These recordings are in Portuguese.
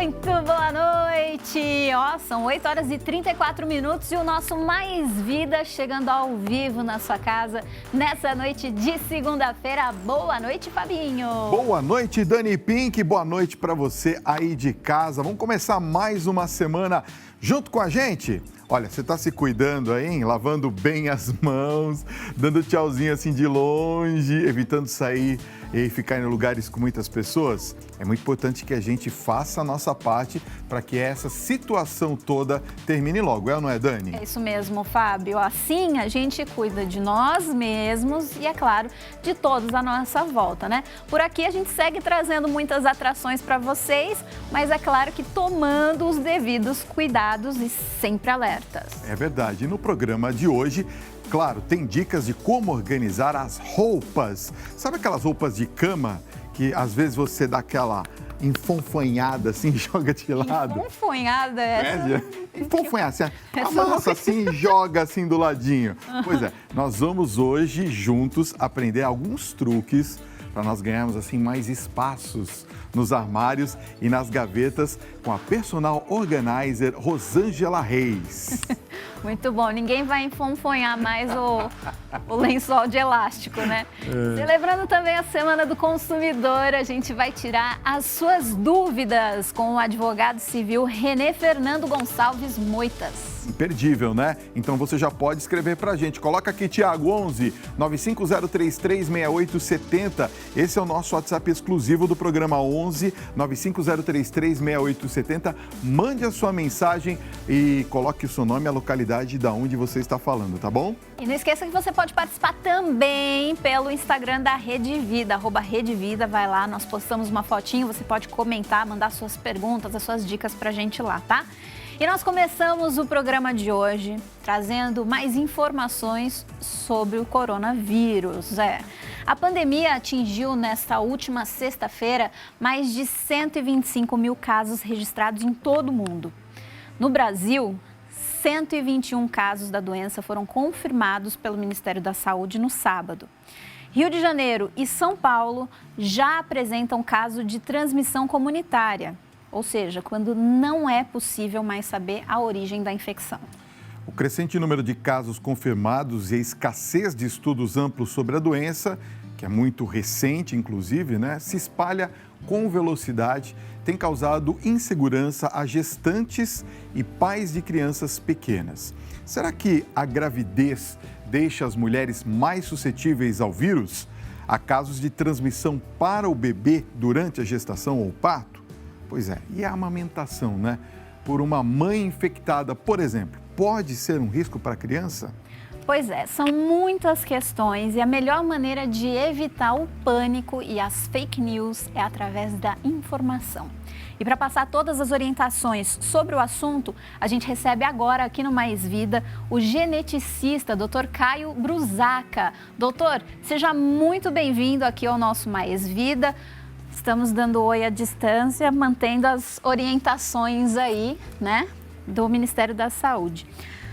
Muito boa noite! Ó, são 8 horas e 34 minutos e o nosso Mais Vida chegando ao vivo na sua casa nessa noite de segunda-feira. Boa noite, Fabinho! Boa noite, Dani Pink. Boa noite para você aí de casa. Vamos começar mais uma semana junto com a gente? Olha, você está se cuidando aí, hein? Lavando bem as mãos, dando tchauzinho assim de longe, evitando sair e ficar em lugares com muitas pessoas? É muito importante que a gente faça a nossa parte para que essa situação toda termine logo, é ou não é, Dani? É isso mesmo, Fábio. Assim a gente cuida de nós mesmos e, é claro, de todos à nossa volta, né? Por aqui a gente segue trazendo muitas atrações para vocês, mas é claro que tomando os devidos cuidados e sempre alertas. É verdade. E no programa de hoje, claro, tem dicas de como organizar as roupas. Sabe aquelas roupas de cama que às vezes você dá aquela enfonfanhada assim, joga de lado? Enfonfanhada Enfonfanhada, assim, amassa assim e joga assim do ladinho. Pois é, nós vamos hoje juntos aprender alguns truques para nós ganharmos assim mais espaços nos armários e nas gavetas com a personal organizer Rosângela Reis. Muito bom, ninguém vai enfonfonhar mais o lençol de elástico, né? Celebrando também a Semana do Consumidor, a gente vai tirar as suas dúvidas com o advogado civil Renê Fernando Gonçalves Moitas. Imperdível, né? Então você já pode escrever pra gente. Coloca aqui, Tiago, 11 950336870. Esse é o nosso WhatsApp exclusivo do programa 11 950336870. Mande a sua mensagem e coloque o seu nome e a localidade da onde você está falando, tá bom? E não esqueça que você pode participar também pelo Instagram da Rede Vida, @Rede Vida, vai lá, nós postamos uma fotinho, você pode comentar, mandar suas perguntas, as suas dicas pra gente lá, tá? E nós começamos o programa de hoje trazendo mais informações sobre o coronavírus. A pandemia atingiu nesta última sexta-feira mais de 125 mil casos registrados em todo o mundo. No Brasil, 121 casos da doença foram confirmados pelo Ministério da Saúde no sábado. Rio de Janeiro e São Paulo já apresentam caso de transmissão comunitária, ou seja, quando não é possível mais saber a origem da infecção. O crescente número de casos confirmados e a escassez de estudos amplos sobre a doença, que é muito recente, inclusive, né, se espalha com velocidade, tem causado insegurança a gestantes e pais de crianças pequenas. Será que a gravidez deixa as mulheres mais suscetíveis ao vírus? Há casos de transmissão para o bebê durante a gestação ou parto? Pois é, e a amamentação, né? Por uma mãe infectada, por exemplo, pode ser um risco para a criança? Pois é, são muitas questões e a melhor maneira de evitar o pânico e as fake news é através da informação. E para passar todas as orientações sobre o assunto, a gente recebe agora aqui no Mais Vida o geneticista, Dr. Caio Brusaca. Doutor, seja muito bem-vindo aqui ao nosso Mais Vida. Estamos dando oi à distância, mantendo as orientações aí, né, do Ministério da Saúde.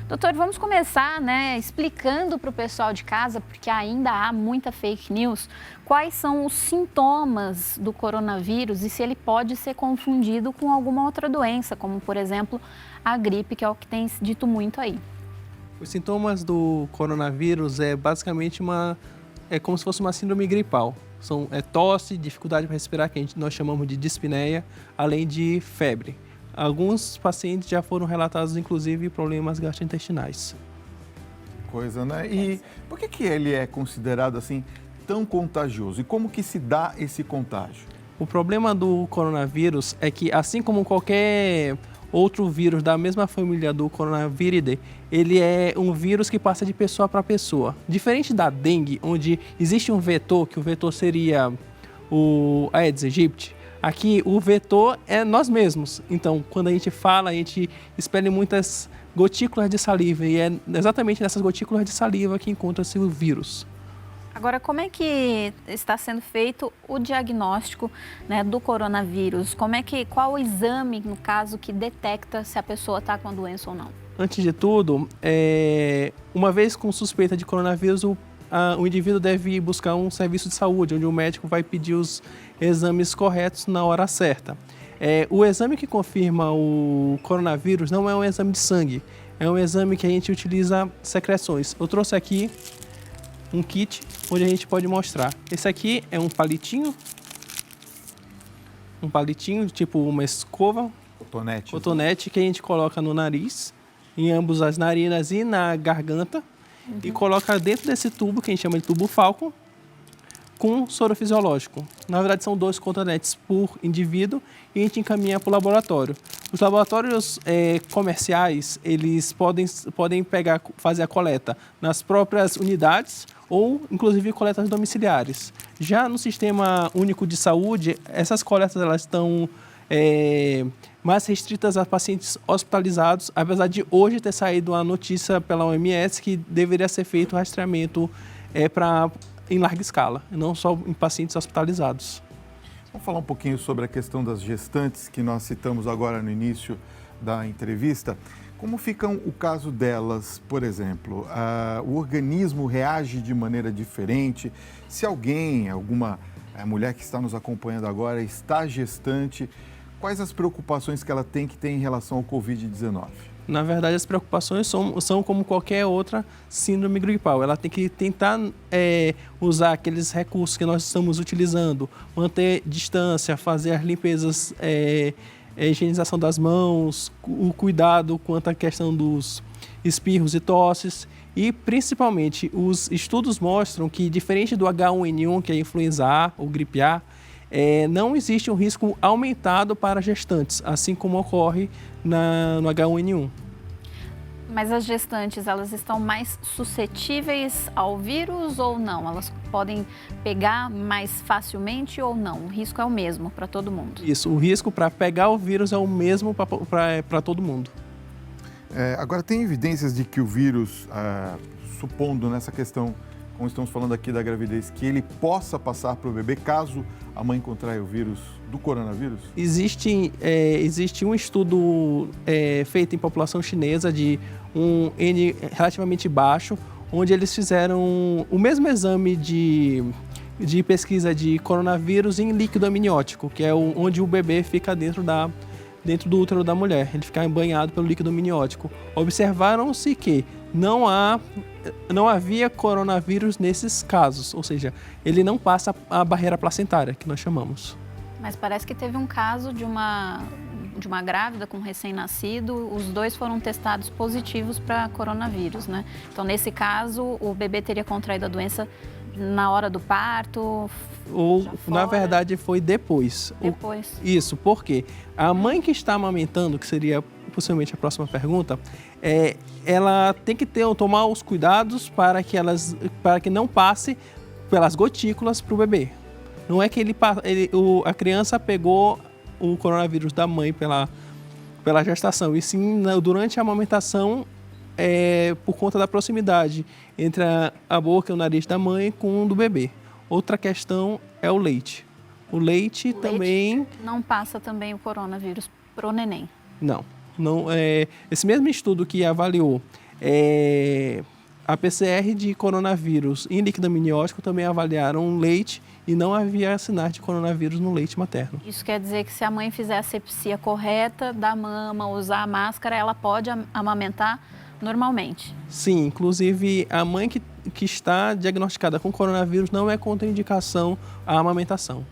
Doutor, vamos começar, né, explicando para o pessoal de casa, porque ainda há muita fake news, quais são os sintomas do coronavírus e se ele pode ser confundido com alguma outra doença, como, por exemplo, a gripe, que é o que tem dito muito aí. Os sintomas do coronavírus é basicamente como se fosse uma síndrome gripal. São tosse, dificuldade para respirar, que nós chamamos de dispneia, além de febre. Alguns pacientes já foram relatados, inclusive, problemas gastrointestinais. Coisa, né? E por que ele é considerado assim tão contagioso? E como que se dá esse contágio? O problema do coronavírus é que, assim como qualquer outro vírus da mesma família do coronavíride, ele é um vírus que passa de pessoa para pessoa. Diferente da dengue, onde existe um vetor, que o vetor seria o Aedes aegypti, aqui o vetor é nós mesmos. Então, quando a gente fala, a gente expele muitas gotículas de saliva e é exatamente nessas gotículas de saliva que encontra-se o vírus. Agora, como é que está sendo feito o diagnóstico, né, do coronavírus? Qual o exame, no caso, que detecta se a pessoa está com a doença ou não? Antes de tudo, uma vez com suspeita de coronavírus, o indivíduo deve buscar um serviço de saúde, onde o médico vai pedir os exames corretos na hora certa. O exame que confirma o coronavírus não é um exame de sangue, é um exame que a gente utiliza secreções. Eu trouxe aqui um kit onde a gente pode mostrar. Esse aqui é um palitinho tipo uma escova, cotonete que a gente coloca no nariz, em ambas as narinas e na garganta, e coloca dentro desse tubo, que a gente chama de tubo Falcon, com soro fisiológico. Na verdade, são 2 cotonetes por indivíduo e a gente encaminha para o laboratório. Os laboratórios comerciais, eles podem fazer a coleta nas próprias unidades ou, inclusive, coletas domiciliares. Já no Sistema Único de Saúde, essas coletas elas estão mais restritas a pacientes hospitalizados, apesar de hoje ter saído a notícia pela OMS que deveria ser feito o rastreamento em larga escala, não só em pacientes hospitalizados. Vamos falar um pouquinho sobre a questão das gestantes que nós citamos agora no início da entrevista. Como fica o caso delas, por exemplo? O organismo reage de maneira diferente? Se alguma mulher que está nos acompanhando agora está gestante, quais as preocupações que ela tem que ter em relação ao Covid-19? Na verdade, as preocupações são como qualquer outra síndrome gripal. Ela tem que tentar usar aqueles recursos que nós estamos utilizando, manter distância, fazer as limpezas, higienização das mãos, o cuidado quanto à questão dos espirros e tosses. E, principalmente, os estudos mostram que, diferente do H1N1, que é a influenza A ou gripe A, não existe um risco aumentado para gestantes, assim como ocorre no H1N1. Mas as gestantes, elas estão mais suscetíveis ao vírus ou não? Elas podem pegar mais facilmente ou não? O risco é o mesmo para todo mundo? Isso, o risco para pegar o vírus é o mesmo para todo mundo. Agora, tem evidências de que o vírus, supondo nessa questão, como estamos falando aqui da gravidez, que ele possa passar para o bebê caso a mãe contraia o vírus do coronavírus? Existe um estudo feito em população chinesa de um N relativamente baixo, onde eles fizeram o mesmo exame de pesquisa de coronavírus em líquido amniótico, que é onde o bebê fica dentro do útero da mulher, ele fica banhado pelo líquido amniótico. Observaram-se que não havia coronavírus nesses casos, ou seja, ele não passa a barreira placentária, que nós chamamos. Mas parece que teve um caso de uma grávida com um recém-nascido, os 2 foram testados positivos para coronavírus, né? Então, nesse caso, o bebê teria contraído a doença na hora do parto? Na verdade, foi depois. Depois. Isso, porque a mãe que está amamentando, que seria possivelmente a próxima pergunta, ela tem que tomar os cuidados para que não passe pelas gotículas para o bebê. Não é que a criança pegou o coronavírus da mãe pela gestação, e sim durante a amamentação, por conta da proximidade entre a boca e o nariz da mãe com o do bebê. Outra questão é o leite. O leite também... Não passa também o coronavírus pro neném? Não. Esse mesmo estudo que avaliou a PCR de coronavírus em líquido amniótico também avaliaram leite e não havia sinais de coronavírus no leite materno. Isso quer dizer que se a mãe fizer a asepsia correta da mama, usar a máscara, ela pode amamentar normalmente? Sim, inclusive a mãe que está diagnosticada com coronavírus não é contraindicação à amamentação.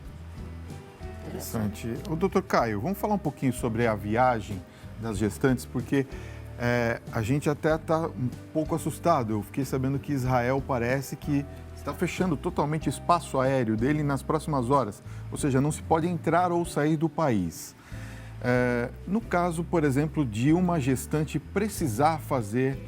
Interessante. O doutor Caio, vamos falar um pouquinho sobre a viagem das gestantes, porque a gente até está um pouco assustado. Eu fiquei sabendo que Israel parece que está fechando totalmente o espaço aéreo dele nas próximas horas, ou seja, não se pode entrar ou sair do país. No caso, por exemplo, de uma gestante precisar fazer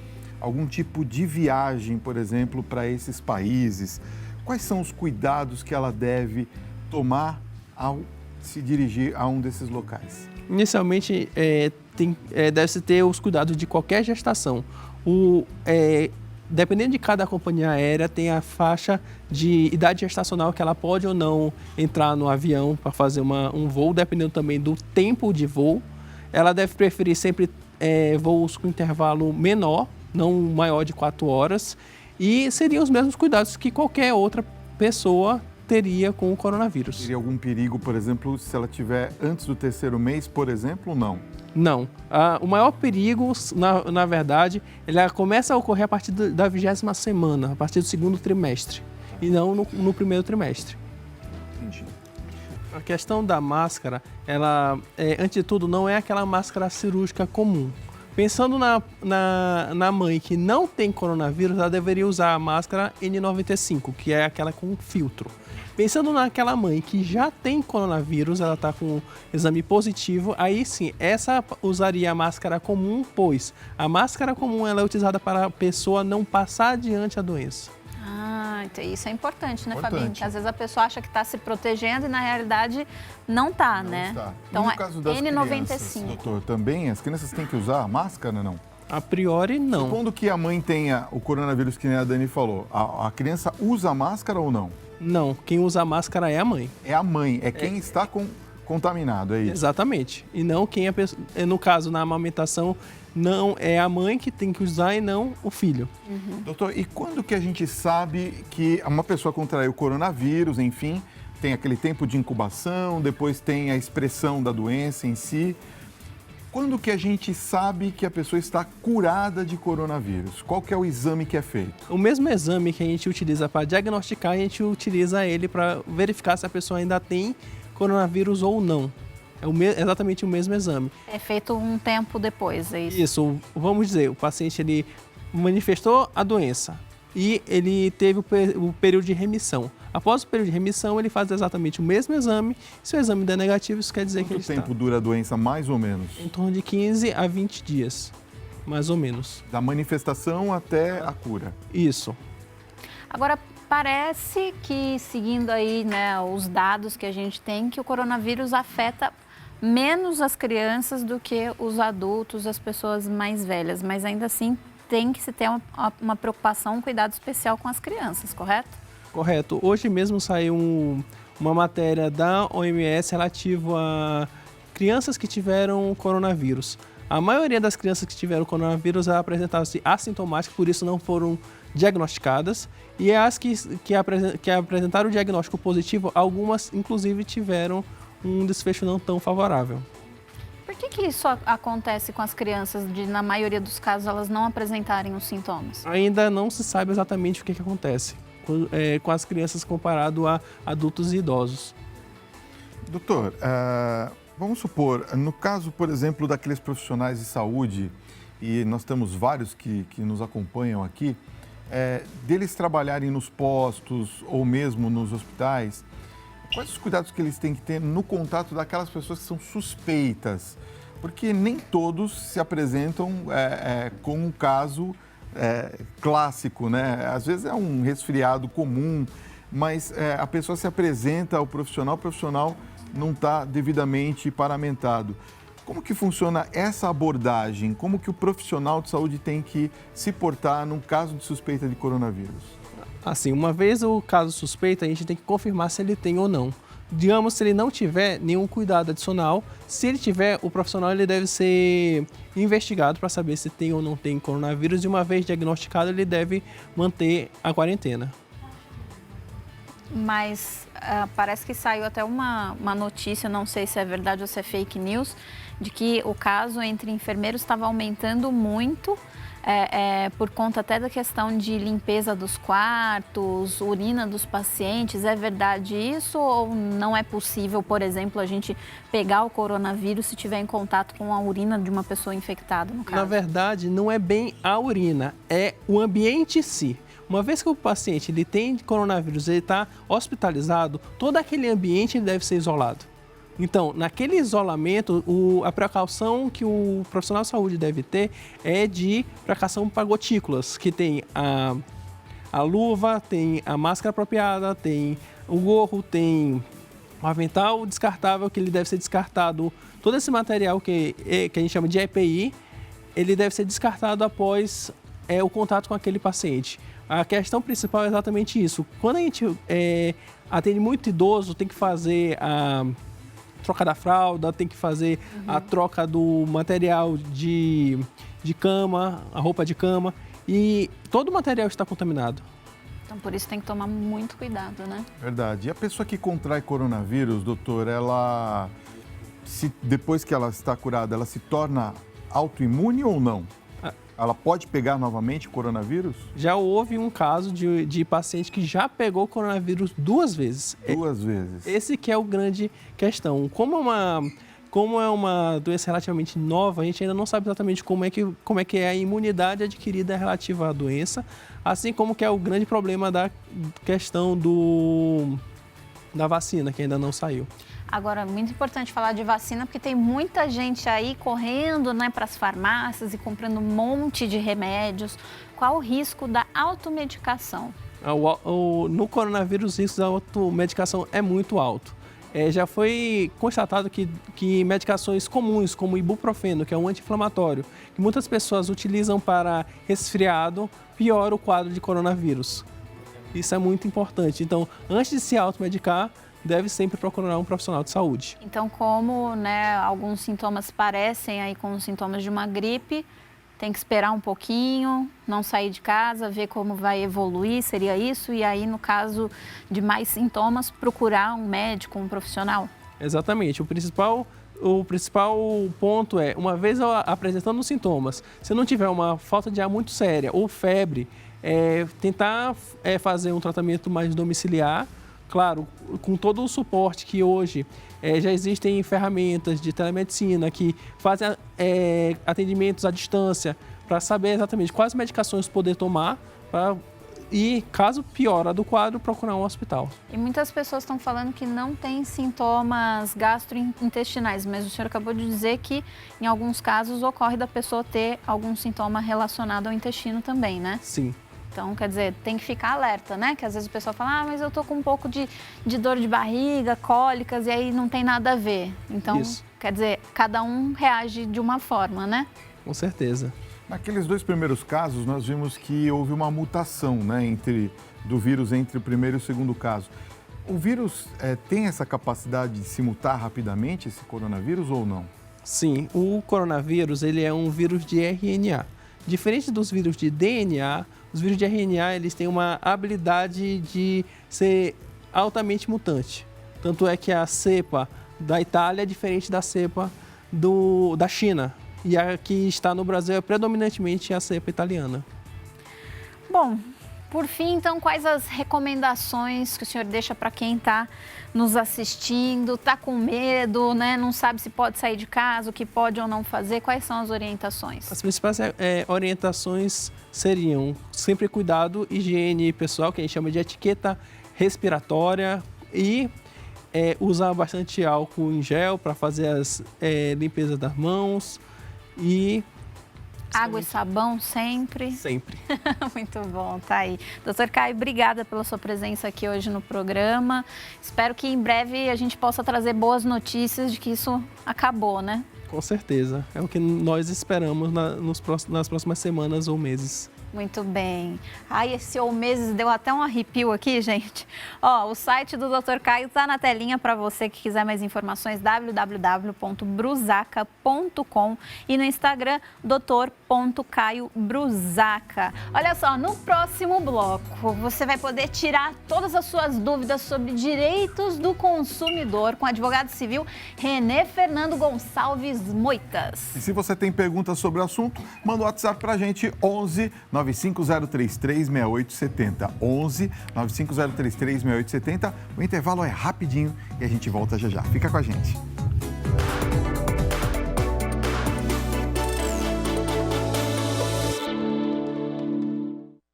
algum tipo de viagem, por exemplo, para esses países, quais são os cuidados que ela deve tomar ao se dirigir a um desses locais? Inicialmente, deve-se ter os cuidados de qualquer gestação. Dependendo de cada companhia aérea, tem a faixa de idade gestacional que ela pode ou não entrar no avião para fazer um voo, dependendo também do tempo de voo. Ela deve preferir sempre voos com intervalo menor, não maior de 4 horas. E seriam os mesmos cuidados que qualquer outra pessoa teria com o coronavírus. Teria algum perigo, por exemplo, se ela tiver antes do 3º mês, por exemplo, não? Não. O maior perigo, na verdade, ele começa a ocorrer a partir da 20ª semana, a partir do 2º trimestre, e não no 1º trimestre. Entendi. A questão da máscara, ela, antes de tudo, não é aquela máscara cirúrgica comum. Pensando na mãe que não tem coronavírus, ela deveria usar a máscara N95, que é aquela com filtro. Pensando naquela mãe que já tem coronavírus, ela está com exame positivo, aí sim, essa usaria a máscara comum, pois a máscara comum ela é utilizada para a pessoa não passar adiante a doença. Então isso é importante, né, Importante. Fabinho? Porque às vezes a pessoa acha que está se protegendo e na realidade não está, né? Está. Então E no é caso das N95. crianças, doutor, também as crianças têm que usar máscara, não? A priori, não. Supondo que a mãe tenha o coronavírus, que nem a Dani falou, a criança usa máscara ou não? Não, quem usa a máscara é a mãe. É a mãe, é quem está contaminado, é isso? Exatamente. E não quem no caso, na amamentação, não é a mãe que tem que usar e não o filho. Doutor, e quando que a gente sabe que uma pessoa contraiu o coronavírus, enfim, tem aquele tempo de incubação, depois tem a expressão da doença em si. Quando que a gente sabe que a pessoa está curada de coronavírus? Qual que é o exame que é feito? O mesmo exame que a gente utiliza para diagnosticar, a gente utiliza ele para verificar se a pessoa ainda tem coronavírus ou não. É exatamente o mesmo exame. É feito um tempo depois, é isso? Isso, vamos dizer, o paciente ele manifestou a doença e ele teve o período de remissão. Após o período de remissão, ele faz exatamente o mesmo exame. Se o exame der negativo, isso quer dizer que ele está... Quanto tempo dura a doença, mais ou menos? Em torno de 15 a 20 dias, mais ou menos. Da manifestação até a cura. Isso. Agora, parece que, seguindo aí, né, os dados que a gente tem, que o coronavírus afeta menos as crianças do que os adultos, as pessoas mais velhas. Mas ainda assim, tem que se ter uma preocupação, um cuidado especial com as crianças, correto? Correto. Hoje mesmo saiu uma matéria da OMS relativa a crianças que tiveram coronavírus. A maioria das crianças que tiveram coronavírus apresentaram-se assintomáticas, por isso não foram diagnosticadas. E as que apresentaram o diagnóstico positivo, algumas inclusive tiveram um desfecho não tão favorável. Por que isso acontece com as crianças, de na maioria dos casos elas não apresentarem os sintomas? Ainda não se sabe exatamente o que acontece com as crianças comparado a adultos e idosos. Doutor, vamos supor, no caso, por exemplo, daqueles profissionais de saúde, e nós temos vários que nos acompanham aqui, deles trabalharem nos postos ou mesmo nos hospitais, quais os cuidados que eles têm que ter no contato daquelas pessoas que são suspeitas? Porque nem todos se apresentam com um caso clássico, né? Às vezes é um resfriado comum, mas a pessoa se apresenta ao profissional, o profissional não está devidamente paramentado. Como que funciona essa abordagem? Como que o profissional de saúde tem que se portar num caso de suspeita de coronavírus? Assim, uma vez o caso suspeito, a gente tem que confirmar se ele tem ou não. Digamos, se ele não tiver nenhum cuidado adicional, se ele tiver, o profissional ele deve ser investigado para saber se tem ou não tem coronavírus e uma vez diagnosticado, ele deve manter a quarentena. Mas parece que saiu até uma notícia, não sei se é verdade ou se é fake news, de que o caso entre enfermeiros estava aumentando muito por conta até da questão de limpeza dos quartos, urina dos pacientes. É verdade isso ou não é possível, por exemplo, a gente pegar o coronavírus se tiver em contato com a urina de uma pessoa infectada, no caso? Na verdade, não é bem a urina, é o ambiente em si. Uma vez que o paciente ele tem coronavírus, ele está hospitalizado, todo aquele ambiente ele deve ser isolado. Então, naquele isolamento, a precaução que o profissional de saúde deve ter é de precaução para gotículas, que tem a luva, tem a máscara apropriada, tem o gorro, tem o avental descartável, que ele deve ser descartado. Todo esse material que a gente chama de EPI, ele deve ser descartado após o contato com aquele paciente. A questão principal é exatamente isso. Quando a gente atende muito idoso, tem que fazer a troca da fralda, tem que fazer a troca do material de cama, a roupa de cama, e todo o material está contaminado. Então, por isso tem que tomar muito cuidado, né? Verdade. E a pessoa que contrai coronavírus, doutor, ela, depois que ela está curada, ela se torna autoimune ou não? Ela pode pegar novamente coronavírus? Já houve um caso de paciente que já pegou coronavírus 2 vezes. 2 vezes. Esse que é o grande questão. Como é uma doença relativamente nova, a gente ainda não sabe exatamente como é que é a imunidade adquirida relativa à doença, assim como que é o grande problema da questão da vacina, que ainda não saiu. Agora, é muito importante falar de vacina, porque tem muita gente aí correndo, né, para as farmácias e comprando um monte de remédios. Qual o risco da automedicação? No coronavírus, o risco da automedicação é muito alto. Já foi constatado que medicações comuns, como ibuprofeno, que é um anti-inflamatório, que muitas pessoas utilizam para resfriado, piora o quadro de coronavírus. Isso é muito importante. Então, antes de se automedicar, deve sempre procurar um profissional de saúde. Então, como, né, alguns sintomas parecem aí com os sintomas de uma gripe, tem que esperar um pouquinho, não sair de casa, ver como vai evoluir, seria isso? E aí, no caso de mais sintomas, procurar um médico, um profissional? Exatamente. O principal ponto é, uma vez apresentando os sintomas, se não tiver uma falta de ar muito séria ou febre, tentar fazer um tratamento mais domiciliar, claro, com todo o suporte que hoje já existem ferramentas de telemedicina que fazem atendimentos à distância para saber exatamente quais medicações poder tomar e, caso piora do quadro, procurar um hospital. E muitas pessoas estão falando que não tem sintomas gastrointestinais, mas o senhor acabou de dizer que, em alguns casos, ocorre da pessoa ter algum sintoma relacionado ao intestino também, né? Sim. Então, quer dizer, tem que ficar alerta, né? Que às vezes o pessoal fala, mas eu tô com um pouco de dor de barriga, cólicas, e aí não tem nada a ver. Então, quer dizer, cada um reage de uma forma, né? Com certeza. Naqueles 2 primeiros casos, nós vimos que houve uma mutação, né, do vírus entre o primeiro e o segundo caso. O vírus tem essa capacidade de se mutar rapidamente, esse coronavírus, ou não? Sim, o coronavírus ele é um vírus de RNA. Diferente dos vírus de DNA, os vírus de RNA eles têm uma habilidade de ser altamente mutante. Tanto é que a cepa da Itália é diferente da cepa da China. E a que está no Brasil é predominantemente a cepa italiana. Bom, por fim, então, quais as recomendações que o senhor deixa para quem está nos assistindo, está com medo, né? Não sabe se pode sair de casa, o que pode ou não fazer? Quais são as orientações? As principais orientações seriam sempre cuidado, higiene pessoal, que a gente chama de etiqueta respiratória, e usar bastante álcool em gel para fazer as limpezas das mãos e... Água e sabão sempre? Sempre. Muito bom, tá aí. Doutor Caio, obrigada pela sua presença aqui hoje no programa. Espero que em breve a gente possa trazer boas notícias de que isso acabou, né? Com certeza. É o que nós esperamos nas próximas semanas ou meses. Muito bem. Ai, esse ou meses deu até um arrepio aqui, gente. Ó, o site do Dr. Caio tá na telinha para você que quiser mais informações, www.brusaca.com, e no Instagram, dr.caiobrusaca. Olha só, no próximo bloco você vai poder tirar todas as suas dúvidas sobre direitos do consumidor com o advogado civil René Fernando Gonçalves Moitas. E se você tem perguntas sobre o assunto, manda o WhatsApp pra gente, 11 95033 6870. 11 95033 6870. O intervalo é rapidinho e a gente volta já já. Fica com a gente.